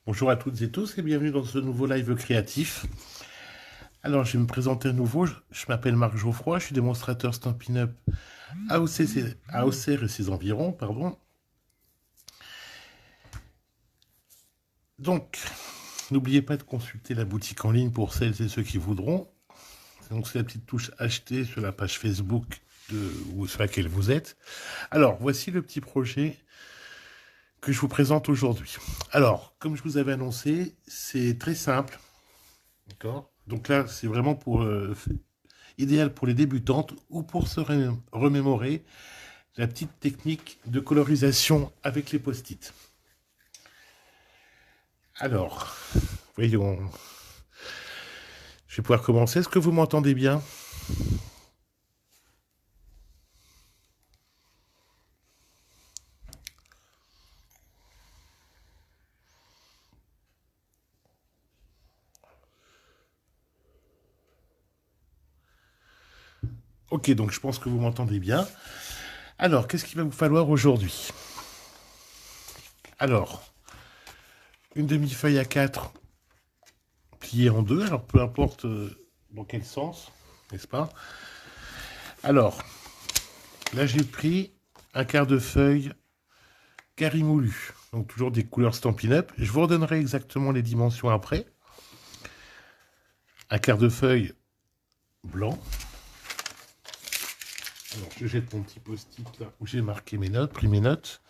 Bonjour à toutes et tous et bienvenue dans ce nouveau live créatif. Alors, je vais me présenter à nouveau. Je m'appelle Marc Geoffroy, je suis démonstrateur Stampin' Up à Auxerre et ses environs, pardon. Donc, n'oubliez pas de consulter la boutique en ligne pour celles et ceux qui voudront. Donc, c'est la petite touche acheter sur la page Facebook sur laquelle vous êtes. Alors, voici le petit projet que je vous présente aujourd'hui. Alors, comme je vous avais annoncé, c'est très simple. D'accord. Donc là, c'est vraiment idéal pour les débutantes ou pour se remémorer la petite technique de colorisation avec les post-it. Alors, voyons. Je vais pouvoir commencer. Est-ce que vous m'entendez bien? Ok, donc je pense que vous m'entendez bien. Alors, qu'est-ce qu'il va vous falloir aujourd'hui? Alors, une demi-feuille à 4 pliée en deux. Alors, peu importe dans quel sens, n'est-ce pas? Alors, là, j'ai pris un quart de feuille carré moulu. Donc, toujours des couleurs Stampin' Up. Je vous redonnerai exactement les dimensions après. Un quart de feuille blanc. Alors, je jette mon petit post-it là où j'ai marqué mes notes, pris mes notes.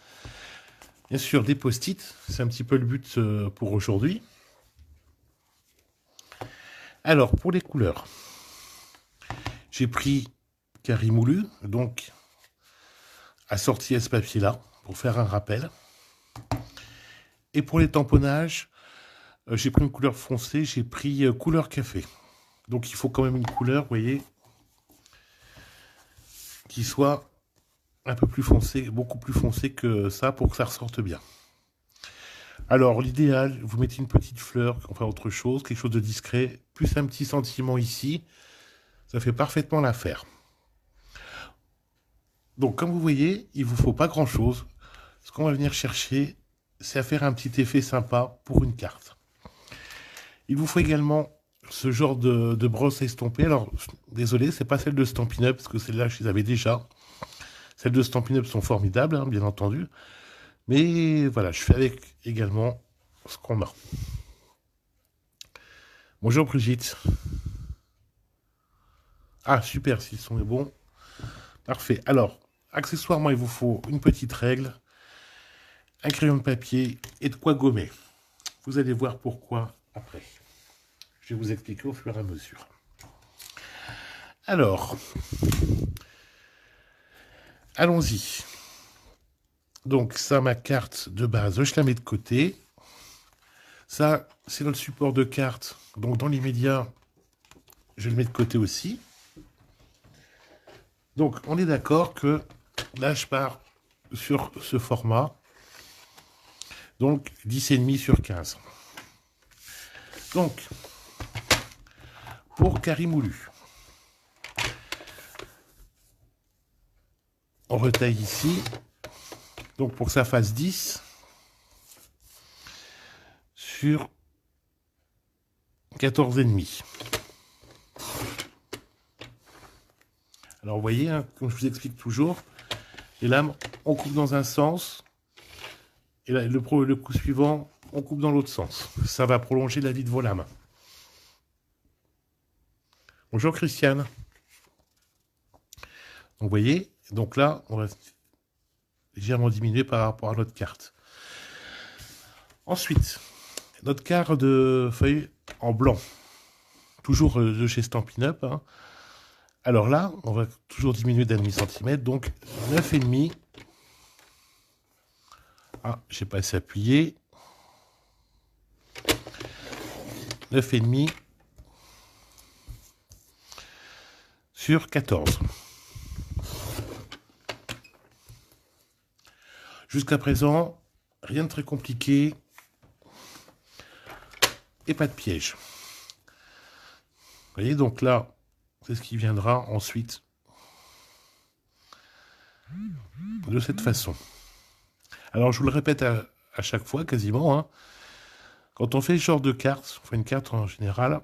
Bien sûr, des post-it, c'est un petit peu le but pour aujourd'hui. Alors, pour les couleurs, j'ai pris carré moulu, donc assorti à ce papier-là, pour faire un rappel. Et pour les tamponnages, j'ai pris une couleur foncée, j'ai pris couleur café. Donc, il faut quand même une couleur, vous voyez, qui soit un peu plus foncée, beaucoup plus foncée que ça, pour que ça ressorte bien. Alors, l'idéal, vous mettez une petite fleur, enfin autre chose, quelque chose de discret, plus un petit sentiment ici, ça fait parfaitement l'affaire. Donc, comme vous voyez, il ne vous faut pas grand-chose. Ce qu'on va venir chercher, c'est à faire un petit effet sympa pour une carte. Il vous faut également ce genre de brosse à estomper. Alors, désolé, c'est pas celle de Stampin' Up, parce que celle-là, je les avais déjà. Celles de Stampin' Up sont formidables, hein, bien entendu. Mais voilà, je fais avec également ce qu'on a. Bonjour Brigitte. Ah, super, s'ils sont bons. Parfait. Alors, accessoirement, il vous faut une petite règle, un crayon de papier et de quoi gommer. Vous allez voir pourquoi après. Je vais vous expliquer au fur et à mesure. Alors, allons-y. Donc, ça, ma carte de base, je la mets de côté. Ça, c'est notre support de carte. Donc, dans l'immédiat, je le mets de côté aussi. Donc, on est d'accord que là, je pars sur ce format. Donc, 10,5 sur 15. Donc, pour carré moulu, on retaille ici. Donc, pour que ça fasse 10 sur 14,5. Alors, vous voyez, hein, comme je vous explique toujours, les lames, on coupe dans un sens. Et là, le coup suivant, on coupe dans l'autre sens. Ça va prolonger la vie de vos lames. Bonjour Christiane. Donc, vous voyez, donc là, on va légèrement diminuer par rapport à notre carte. Ensuite, notre quart de feuille en blanc. Toujours de chez Stampin' Up. Hein. Alors là, on va toujours diminuer d'un demi-centimètre. Donc, 9,5. Ah, j'ai pas assez appuyé. 9,5 sur 14. Jusqu'à présent, rien de très compliqué et pas de piège. Vous voyez, donc là, c'est ce qui viendra ensuite de cette façon. Alors, je vous le répète à chaque fois, quasiment, hein, Quand on fait ce genre de carte, on fait une carte en général,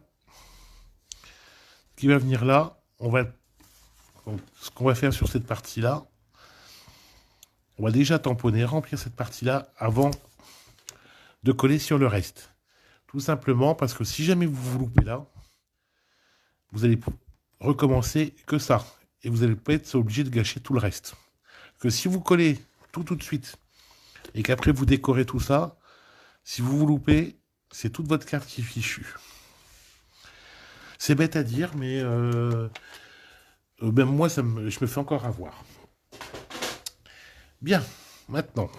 ce qui va venir là, donc, ce qu'on va faire sur cette partie-là, on va déjà tamponner, remplir cette partie-là avant de coller sur le reste. Tout simplement parce que si jamais vous vous loupez là, vous allez recommencer que ça. Et vous allez pas être obligé de gâcher tout le reste. Que si vous collez tout de suite et qu'après vous décorez tout ça, si vous vous loupez, c'est toute votre carte qui est fichue. C'est bête à dire, mais même moi, je me fais encore avoir. Bien, maintenant.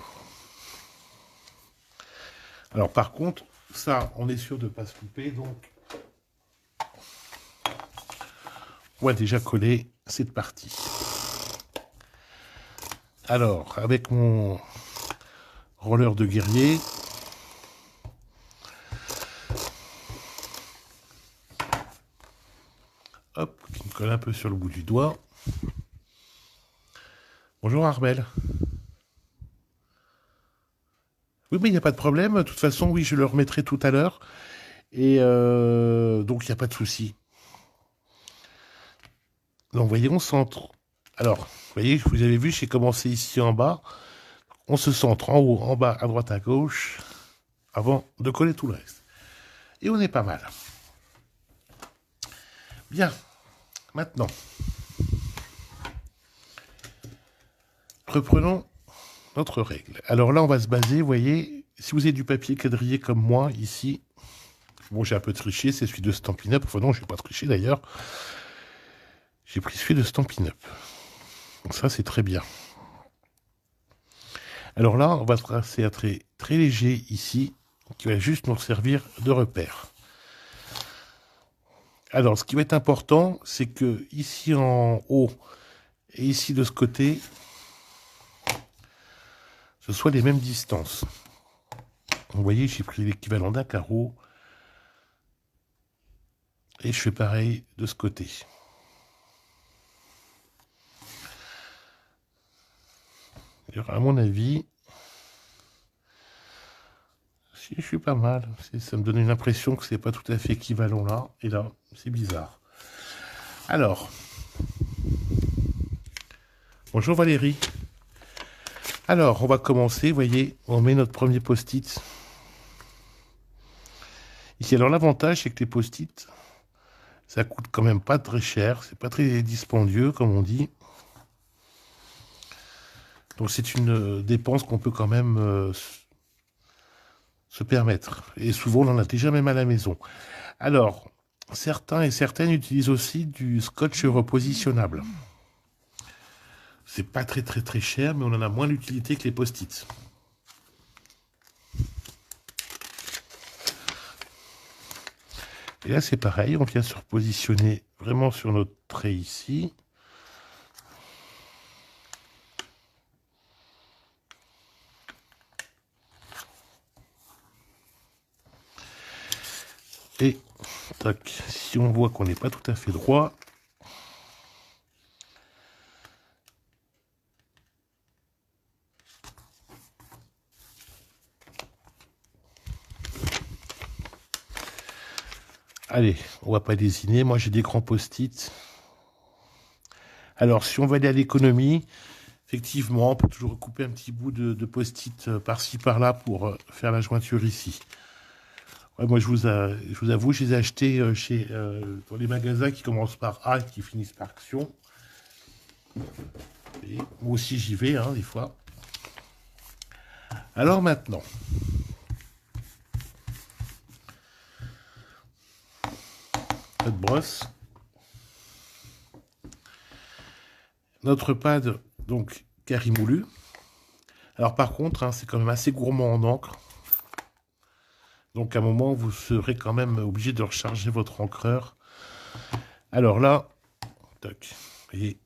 Alors par contre, ça, on est sûr de ne pas se louper, donc on va déjà coller cette partie. Alors, avec mon roller de guerrier, hop, qui me colle un peu sur le bout du doigt. Bonjour Armel. Oui, mais il n'y a pas de problème. De toute façon, oui, je le remettrai tout à l'heure. Et donc, il n'y a pas de souci. Donc, voyez, on centre. Alors, vous voyez, vous avez vu, j'ai commencé ici en bas. On se centre en haut, en bas, à droite, à gauche, avant de coller tout le reste. Et on est pas mal. Bien. Maintenant, reprenons notre règle. Alors là, on va se baser, vous voyez, si vous avez du papier quadrillé comme moi, ici, bon, j'ai un peu triché, c'est celui de Stampin' Up. Enfin non, je n'ai pas triché d'ailleurs. J'ai pris celui de Stampin' Up. Donc ça, c'est très bien. Alors là, on va tracer un trait très léger ici, qui va juste nous servir de repère. Alors, ce qui va être important, c'est que ici en haut et ici de ce côté, ce soit les mêmes distances. Vous voyez, j'ai pris l'équivalent d'un carreau. Et je fais pareil de ce côté. Alors, à mon avis, si je suis pas mal, ça me donne une impression que c'est pas tout à fait équivalent là. Et là, c'est bizarre. Alors, bonjour Valérie. Alors, on va commencer, vous voyez, on met notre premier post-it. Ici, alors l'avantage, c'est que les post-it, ça coûte quand même pas très cher, c'est pas très dispendieux, comme on dit. Donc c'est une dépense qu'on peut quand même se permettre. Et souvent, on en a déjà même à la maison. Alors, certains et certaines utilisent aussi du scotch repositionnable. C'est pas très cher, mais on en a moins d'utilité que les post-it. Et là, c'est pareil, on vient se repositionner vraiment sur notre trait ici. Et, tac, si on voit qu'on n'est pas tout à fait droit, allez, on va pas désigner. Moi, j'ai des grands post-it. Alors, si on va aller à l'économie, effectivement, on peut toujours recouper un petit bout de post-it par-ci, par-là pour faire la jointure ici. Ouais, moi, je vous avoue, je les ai achetés dans les magasins qui commencent par A et qui finissent par Action. Et moi aussi, j'y vais, hein, des fois. Alors maintenant, notre brosse. Notre pad, donc, carré moulu. Alors par contre, hein, c'est quand même assez gourmand en encre. Donc à un moment, vous serez quand même obligé de recharger votre encreur. Alors là, tac, et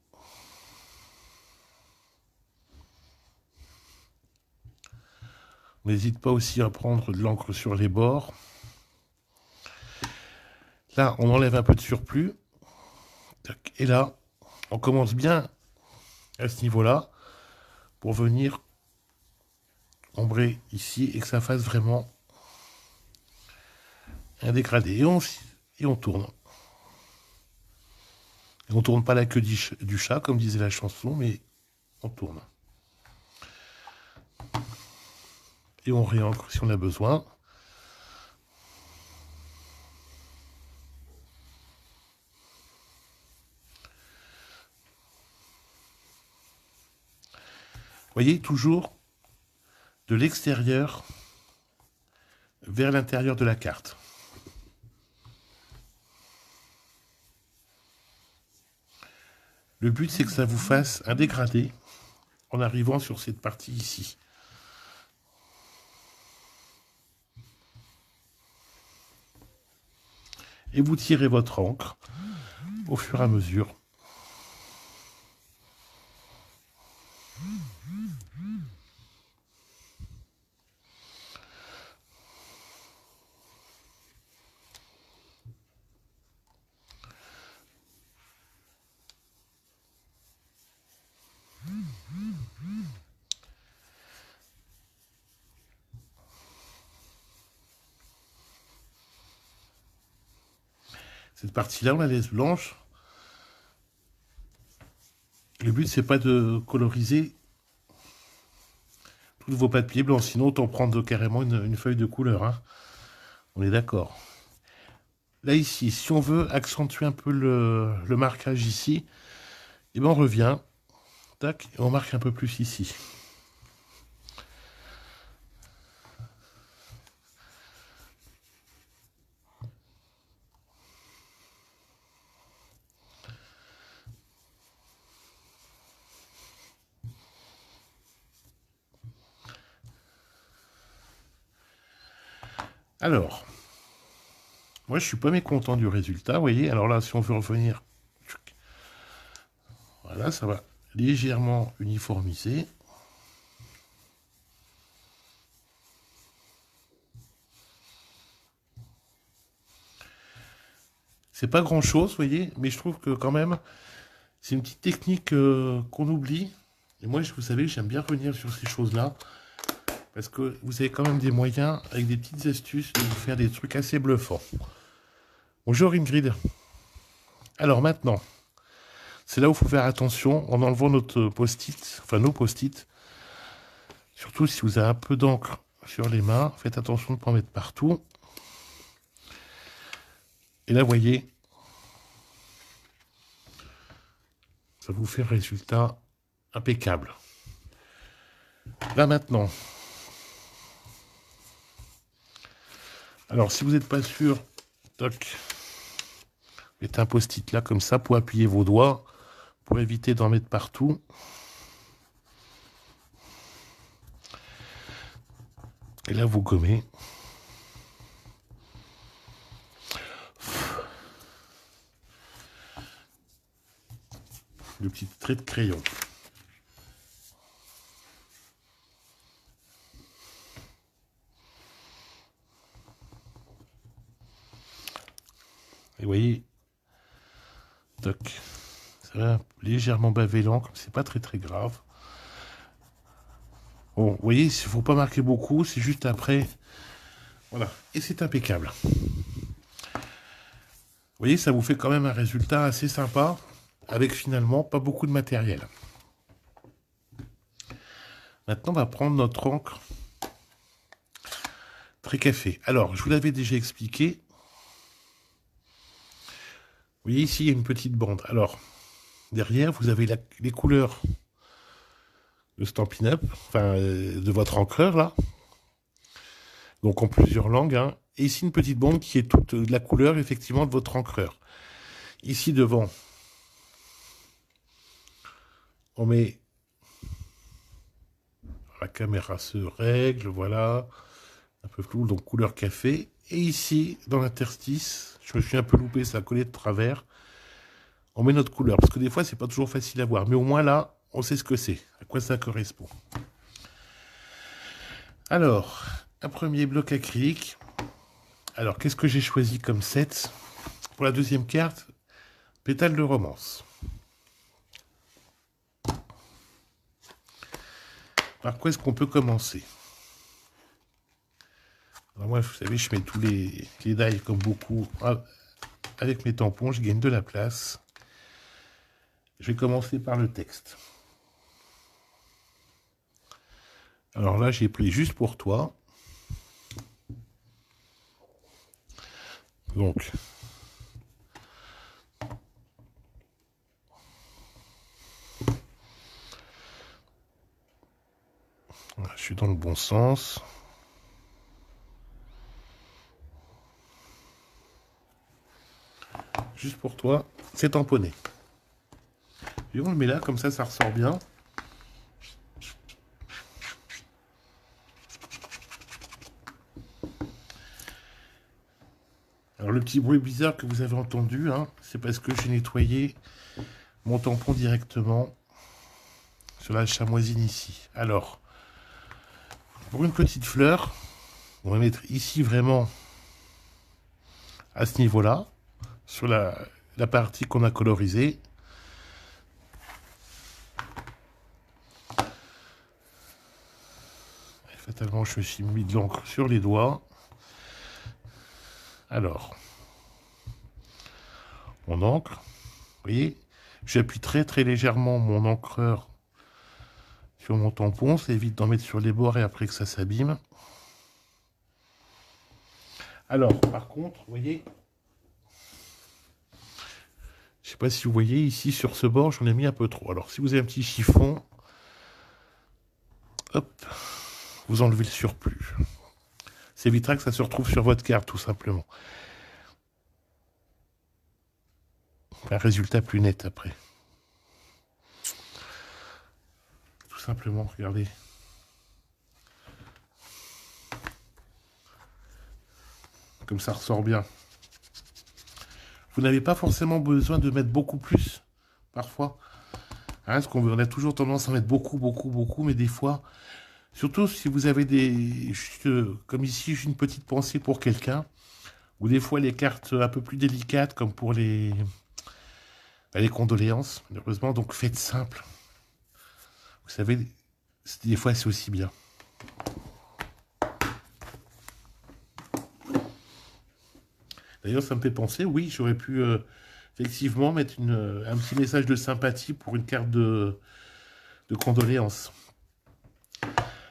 on n'hésite pas aussi à prendre de l'encre sur les bords. Là, on enlève un peu de surplus. Tac, et là, on commence bien à ce niveau-là pour venir ombrer ici et que ça fasse vraiment un dégradé. Et on tourne. Et on tourne pas la queue du chat, comme disait la chanson, mais on tourne. Et on réancre si on a besoin. Voyez, toujours de l'extérieur vers l'intérieur de la carte. Le but, c'est que ça vous fasse un dégradé en arrivant sur cette partie ici. Et vous tirez votre encre au fur et à mesure. Cette partie-là, on la laisse blanche. Le but, c'est pas de coloriser tous vos papiers blancs, sinon autant prendre carrément une feuille de couleur. Hein. On est d'accord. Là, ici, si on veut accentuer un peu le marquage ici, et ben on revient, tac, et on marque un peu plus ici. Alors, moi je suis pas mécontent du résultat, vous voyez. Alors là, si on veut revenir, voilà, ça va légèrement uniformiser. C'est pas grand chose, vous voyez, mais je trouve que quand même, c'est une petite technique qu'on oublie. Et moi, vous savez, j'aime bien revenir sur ces choses-là. Parce que vous avez quand même des moyens, avec des petites astuces, de vous faire des trucs assez bluffants. Bonjour Ingrid. Alors maintenant, c'est là où il faut faire attention en enlevant notre post-it, enfin nos post-it. Surtout si vous avez un peu d'encre sur les mains, faites attention de ne pas en mettre partout. Et là, vous voyez, ça vous fait un résultat impeccable. Là maintenant, alors si vous n'êtes pas sûr, toc, mettez un post-it là comme ça pour appuyer vos doigts, pour éviter d'en mettre partout. Et là, vous gommez. Le petit trait de crayon. Et vous voyez, toc, ça va légèrement baver l'encre, c'est pas très très grave. Bon, vous voyez, il ne faut pas marquer beaucoup, c'est juste après. Voilà, et c'est impeccable. Vous voyez, ça vous fait quand même un résultat assez sympa, avec finalement pas beaucoup de matériel. Maintenant, on va prendre notre encre Trait Café. Alors, je vous l'avais déjà expliqué. Vous voyez, ici, il y a une petite bande. Alors, derrière, vous avez les couleurs de Stampin' Up, enfin, de votre encreur, là. Donc, en plusieurs langues. Hein. Et ici, une petite bande qui est toute de la couleur, effectivement, de votre encreur. Ici, devant, on met... La caméra se règle, voilà. Un peu flou, donc couleur café. Et ici, dans l'interstice, je me suis un peu loupé, ça a collé de travers. On met notre couleur, parce que des fois, c'est pas toujours facile à voir. Mais au moins là, on sait ce que c'est, à quoi ça correspond. Alors, un premier bloc acrylique. Alors, qu'est-ce que j'ai choisi comme set? Pour la deuxième carte, pétale de romance. Par quoi est-ce qu'on peut commencer? Alors moi, vous savez, je mets tous les die comme beaucoup. Avec mes tampons, je gagne de la place. Je vais commencer par le texte. Alors là, j'ai pris juste pour toi. Donc, je suis dans le bon sens. Juste pour toi, c'est tamponné. Et on le met là, comme ça ressort bien. Alors le petit bruit bizarre que vous avez entendu, hein, c'est parce que j'ai nettoyé mon tampon directement sur la chamoisine ici. Alors, pour une petite fleur, on va mettre ici vraiment à ce niveau-là, sur la partie qu'on a colorisée. Et fatalement, je me suis mis de l'encre sur les doigts. Alors, mon encre, vous voyez, j'appuie très très légèrement mon encreur sur mon tampon, ça évite d'en mettre sur les bords et après que ça s'abîme. Alors, par contre, vous voyez, je ne sais pas si vous voyez, ici sur ce bord, j'en ai mis un peu trop. Alors, si vous avez un petit chiffon, hop, vous enlevez le surplus. Ça évitera que ça se retrouve sur votre carte, tout simplement. Un résultat plus net après. Tout simplement, regardez. Comme ça ressort bien. Vous n'avez pas forcément besoin de mettre beaucoup plus, parfois. Hein, parce qu'on a toujours tendance à mettre beaucoup, mais des fois, surtout si vous avez des... comme ici, j'ai une petite pensée pour quelqu'un, ou des fois les cartes un peu plus délicates, comme pour les condoléances, malheureusement, donc faites simple. Vous savez, des fois c'est aussi bien. D'ailleurs, ça me fait penser, oui, j'aurais pu effectivement mettre un petit message de sympathie pour une carte de condoléances.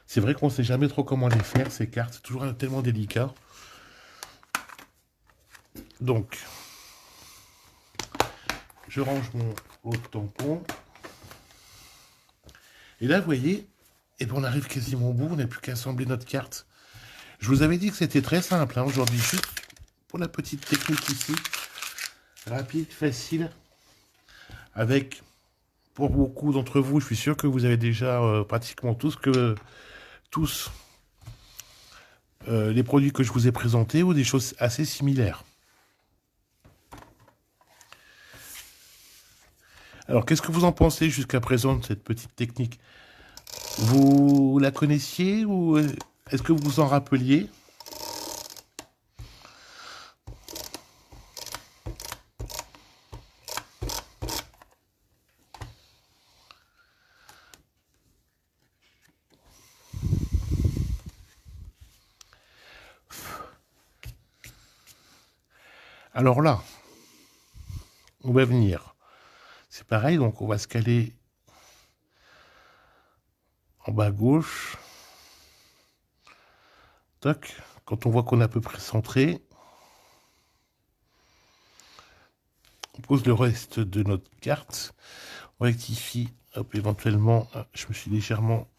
C'est vrai qu'on ne sait jamais trop comment les faire, ces cartes, c'est toujours tellement délicat. Donc, je range mon autre tampon. Et là, vous voyez, eh ben, on arrive quasiment au bout, on n'a plus qu'à assembler notre carte. Je vous avais dit que c'était très simple, hein, aujourd'hui, juste pour la petite technique ici. Rapide, facile, avec, pour beaucoup d'entre vous, je suis sûr que vous avez déjà pratiquement tous les produits que je vous ai présentés ou des choses assez similaires. Alors, qu'est-ce que vous en pensez jusqu'à présent de cette petite technique? Vous la connaissiez ou est-ce que vous vous en rappeliez? Alors là, on va venir. C'est pareil, donc on va se caler en bas à gauche. Toc. Quand on voit qu'on est à peu près centré, on pose le reste de notre carte. On rectifie, hop, éventuellement, je me suis légèrement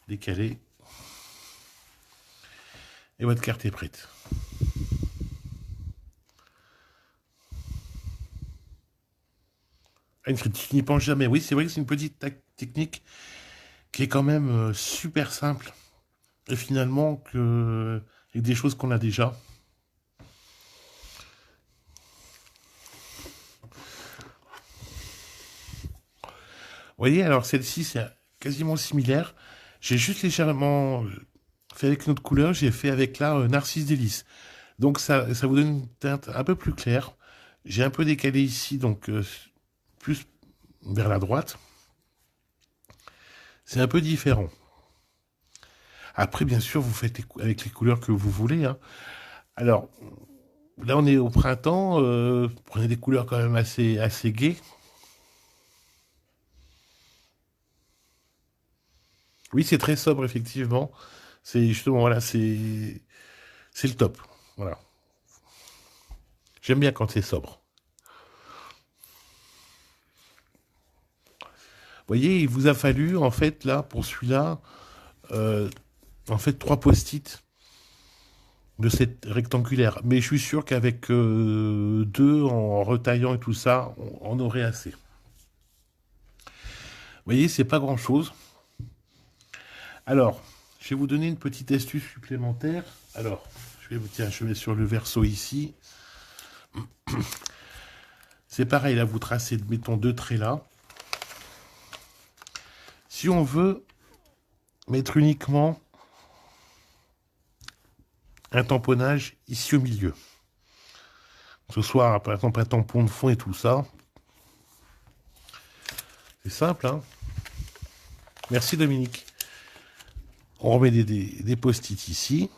décalé. Et votre carte est prête. Une critique, je n'y pense jamais. Oui, c'est vrai que c'est une petite technique qui est quand même super simple. Et finalement, avec des choses qu'on a déjà. Vous voyez, alors celle-ci, c'est quasiment similaire. J'ai juste légèrement fait avec une autre couleur. J'ai fait avec la Narcisse Délice. Donc ça vous donne une teinte un peu plus claire. J'ai un peu décalé ici, donc plus vers la droite. C'est un peu différent. Après, bien sûr, vous faites avec les couleurs que vous voulez, hein. Alors, là, on est au printemps. Prenez des couleurs quand même assez gaies. Oui, c'est très sobre, effectivement. C'est justement, voilà, c'est le top. Voilà. J'aime bien quand c'est sobre. Vous voyez, il vous a fallu, en fait, là, pour celui-là, euh, en fait, 3 post-it de cette rectangulaire. Mais je suis sûr qu'avec 2, en retaillant et tout ça, on aurait assez. Vous voyez, c'est pas grand-chose. Alors, je vais vous donner une petite astuce supplémentaire. Alors, tiens, je vais sur le verso ici. C'est pareil, là, vous tracez, mettons 2 traits là. Si on veut mettre uniquement un tamponnage ici au milieu, que ce soit, par exemple, un tampon de fond et tout ça, c'est simple, hein. Merci, Dominique. On remet des post-it ici.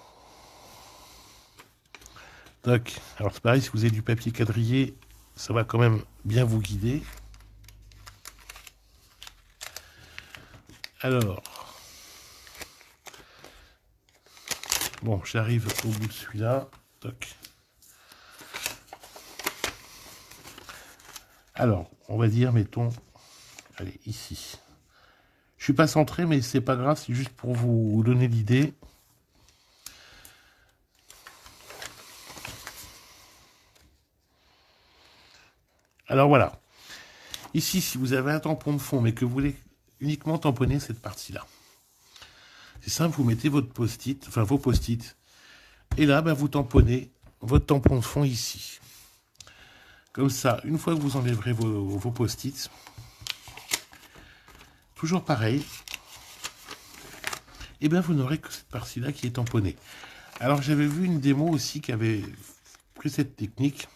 Tac. Alors, c'est pareil, si vous avez du papier quadrillé, ça va quand même bien vous guider. Alors, bon, j'arrive au bout de celui-là. Toc. Alors, on va dire, mettons, allez, ici. Je suis pas centré, mais c'est pas grave, c'est juste pour vous donner l'idée. Alors voilà. Ici, si vous avez un tampon de fond, mais que vous voulez uniquement tamponner cette partie-là, c'est simple, vous mettez votre post-it, enfin vos post-it, et là, ben, vous tamponnez votre tampon de fond ici. Comme ça, une fois que vous enlèverez vos post-it, toujours pareil, et bien vous n'aurez que cette partie-là qui est tamponnée. Alors j'avais vu une démo aussi qui avait pris cette technique.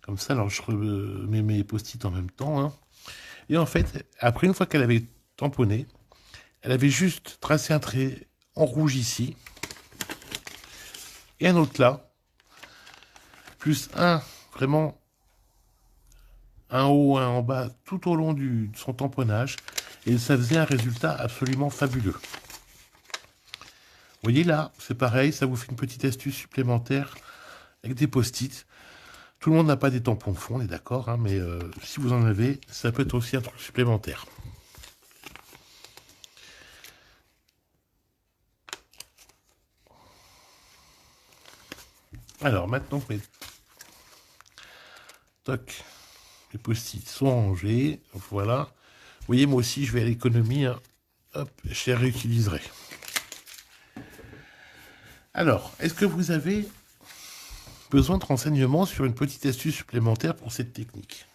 Comme ça, alors je remets mes post-it en même temps, hein. Et en fait, après, une fois qu'elle avait tamponné, elle avait juste tracé un trait en rouge ici, et un autre là, plus un, vraiment, un haut, un en bas, tout au long de son tamponnage, et ça faisait un résultat absolument fabuleux. Vous voyez là, c'est pareil, ça vous fait une petite astuce supplémentaire avec des post-it. Tout le monde n'a pas des tampons de fond, on est d'accord, hein, mais si vous en avez, ça peut être aussi un truc supplémentaire. Alors maintenant que les post-it sont rangés, voilà. Vous voyez, moi aussi, je vais à l'économie, hein. Hop, je les réutiliserai. Alors, est-ce que vous avez besoin de renseignements sur une petite astuce supplémentaire pour cette technique?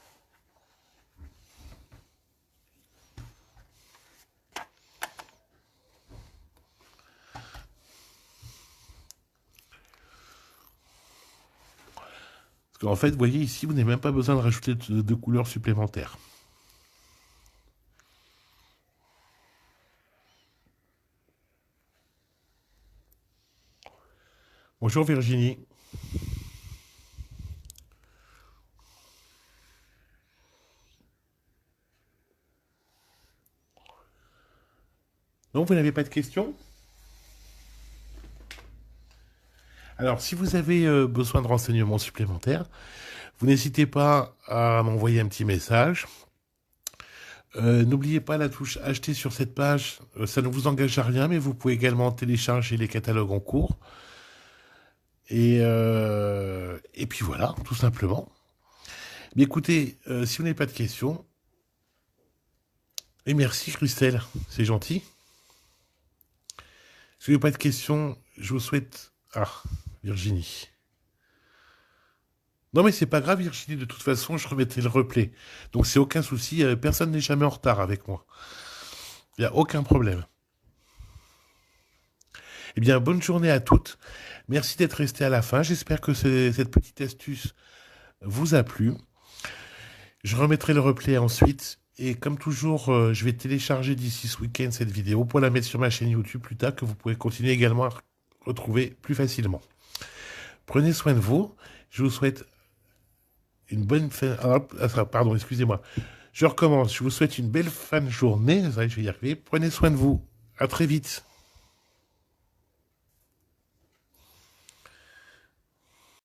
Parce qu'en fait, vous voyez ici, vous n'avez même pas besoin de rajouter de couleurs supplémentaires. Bonjour Virginie. Non, vous n'avez pas de questions? Alors, si vous avez besoin de renseignements supplémentaires, vous n'hésitez pas à m'envoyer un petit message. N'oubliez pas la touche acheter sur cette page, ça ne vous engage à rien, mais vous pouvez également télécharger les catalogues en cours. Et puis voilà, tout simplement. Mais écoutez, si vous n'avez pas de questions, et merci Christelle, c'est gentil. Si vous n'avez pas de questions, je vous souhaite... Ah, Virginie. Non mais c'est pas grave Virginie, de toute façon je remettrai le replay. Donc c'est aucun souci, personne n'est jamais en retard avec moi. Il n'y a aucun problème. Eh bien, bonne journée à toutes. Merci d'être resté à la fin. J'espère que cette petite astuce vous a plu. Je remettrai le replay ensuite. Et comme toujours, je vais télécharger d'ici ce week-end cette vidéo pour la mettre sur ma chaîne YouTube plus tard, que vous pourrez continuer également à retrouver plus facilement. Prenez soin de vous. Je vous souhaite une bonne fin... pardon, excusez-moi. Je recommence. Je vous souhaite une belle fin de journée. Je vais y arriver. Prenez soin de vous. À très vite.